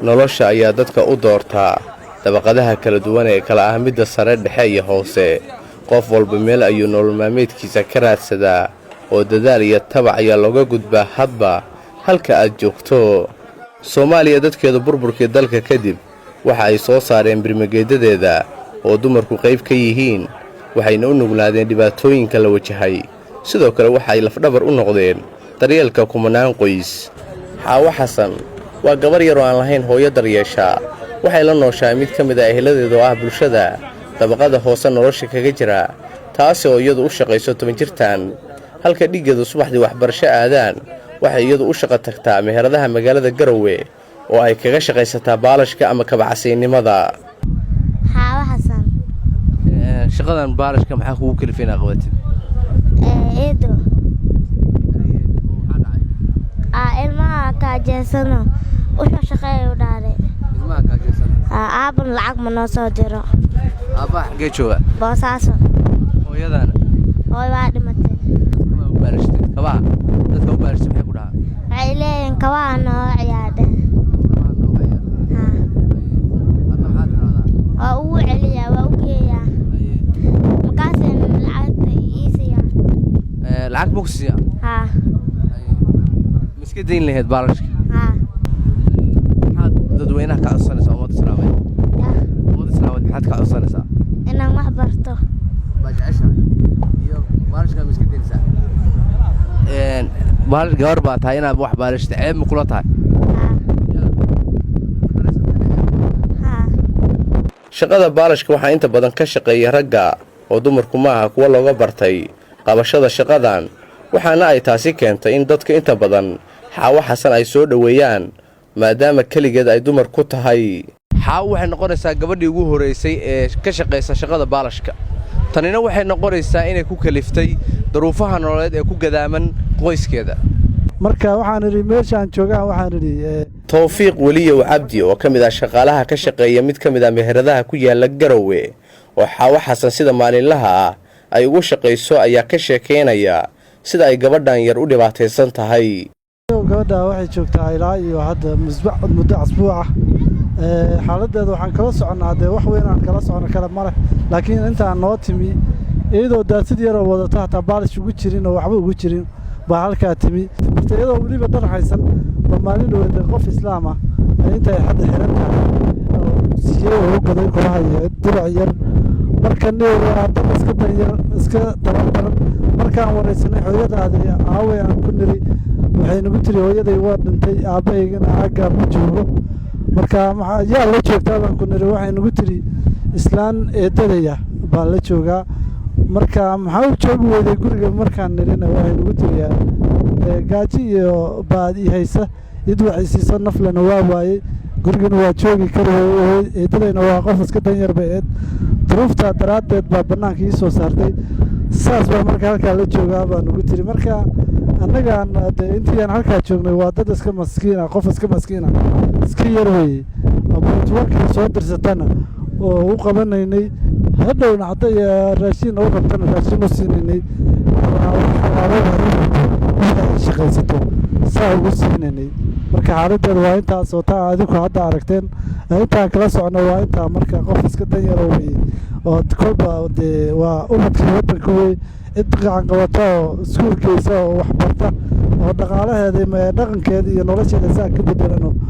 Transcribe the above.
nolosha ayaa dadka u doortaa dabaqadaha kala duwan ee kala ah midda sare, dhexe iyo hoose. qof walba meel ayuu nolol maalmeedkiisa ka raadsadaa oo dadaal iyo tabac ayaa looga gudbaa hadba halka aad joogto. Soomaaliya dadkeedu burburkii dalka kadib waxa ay soo saareen birmageedadeeda oo dumarku qayb ka yihiin, waxayna u nuglaadeen dhibaatooyinka la wajahay. sidoo kale waxa ay lafdhabar u noqdeen daryeelka kumanaan qoys. Xaawo Xasan waa gabar yar oo aan lahayn hooyo daryeesha. waxay la nooshahay mid ka mid ah eheladeeda oo ah bulshada dabaqada hoose nolosha kaga jira, taasi oo iyadu u shaqayso 10 jirtaan, halka dhigeedu subaxdii waxbarasho aadaan. waxay iyadu u shaqo tagtaa meheradaha magaalada Garowe oo ay kaga shaqaysataa baalashka ama kabacsiinimada. Xaawo Xasan shaqadan baalashka maxaa kugu kalifeen aqoonti? eedo ilmaha kaajeysano wuxuu shaqeeyo dhaare. ilmaha kaajeysano aaban lacag ma noo soo diro. aabba xagee jooga? Boosaaso. hooyadana hooyo waa dhimatay. ma u baalashteen kabaha? dadka u baalashteen maxay ku dhahaa? waxay leeyihiin kabaha noo ciyaadeen. waa ugu celiyaa, waa u geeyaa. markaasay lacagta ii siiyaan. lacag ma ku siiyaan? haa ma iska dayn lahayd baalashka? haa maxaad dadweynaha ka codsanaysaa ummadda islaameed? ummadda islaameed maxaad ka codsanaysaa? inaan wax barto. baa jeceshahay iyo baalashka ma iska daynaysaa? baalash gabar baa tahay inaad wax baalashta ceeb ma kula tahay? haa shaqada baalashka waxaa inta badan ka shaqeeya ragga oo dumarku ma aha kuwa looga bartay qabashada shaqadan, waxaana ay taasi keentay in dadka inta badan Xaawo Xasan ay soo dhaweeyaan maadaama kaligeed ay dumar ku tahay. Xaawo waxay noqonaysaa gabadhii ugu horeysay ee ka shaqeysa shaqada baalashka. tanina waxay noqonaysaa inay ku kaliftay daruufaha nololeed ee ku gadaaman qoyskeeda. marka waxaan idhi meeshaan joogaa waxaan idhi Tawfiiq Waliyow Cabdi oo ka mid ah shaqaalaha ka shaqeeya mid ka mid ah meheradaha ku yaala Garowe oo Xaawo Xasan sida maalinlaha ah ay ugu shaqeyso ayaa ka sheekeynaya sida ay gabadhan yar u dhibaataysan tahay. gabadha waxay joogtaa ilaa iyo hadda muddo asbuuc ah. xaaladeeda waxaan kala soconaa wax weyn aan kala socono kala mare, laakiin intaan noo timi iyadoo daadsid yar oo wadato hataa baalish ugu jirin oo waxba ugu jirin baa halkaa timi. iyadoo weliba dhar haysan baa maalin dhowda qof islaam ah intay hadda xiran tahay siiyey oo u gaday kulaha iyo dirac yar. marka hadda iska tababaran markaan waraysanay hooyadaada aaway aan ku niri waxay nagu tiri hooyaday waa dhintay aabbahaygana aaggaa ma joogo. marka yaa la joogtaa baan ku niri waxay nagu tiri islaan eedadaya baan la joogaa. marka maxaa u joogi weyday guriga markaan nirina waxay nagu tiriyaa gaaji iyo baad ii haysa id waxay siiso naflana waa waayey gurigana waa joogi kari eedadayna waa qof iska danyar bay eed duruuftaa daraaddeed baa bannaanka ii soo saartay. saas baa marka halkaa la joogaa baa nagu tiri. marka annagaan intii aan halkaa joognay waa dad iska maskiina, qof iska maskiina iska yar weeye warkii soo dirsatana oo u qabanaynay hadhowna hadday raashin u qabtana raashin u siinaynay shaqaysato saa ugu siinaynay. marka xaaladeeda waa intaasoo taa adinku hadda aragteen intaan kala socno waa intaa. marka qof iska danyaro weye oo kolba dee waa ubadkii waddanka wey cid gacan qabata oo iskuulkeysa oo waxbarta oo dhaqaalaheeda dhaqankeeda iyo nolosheeda saa ka bedelano.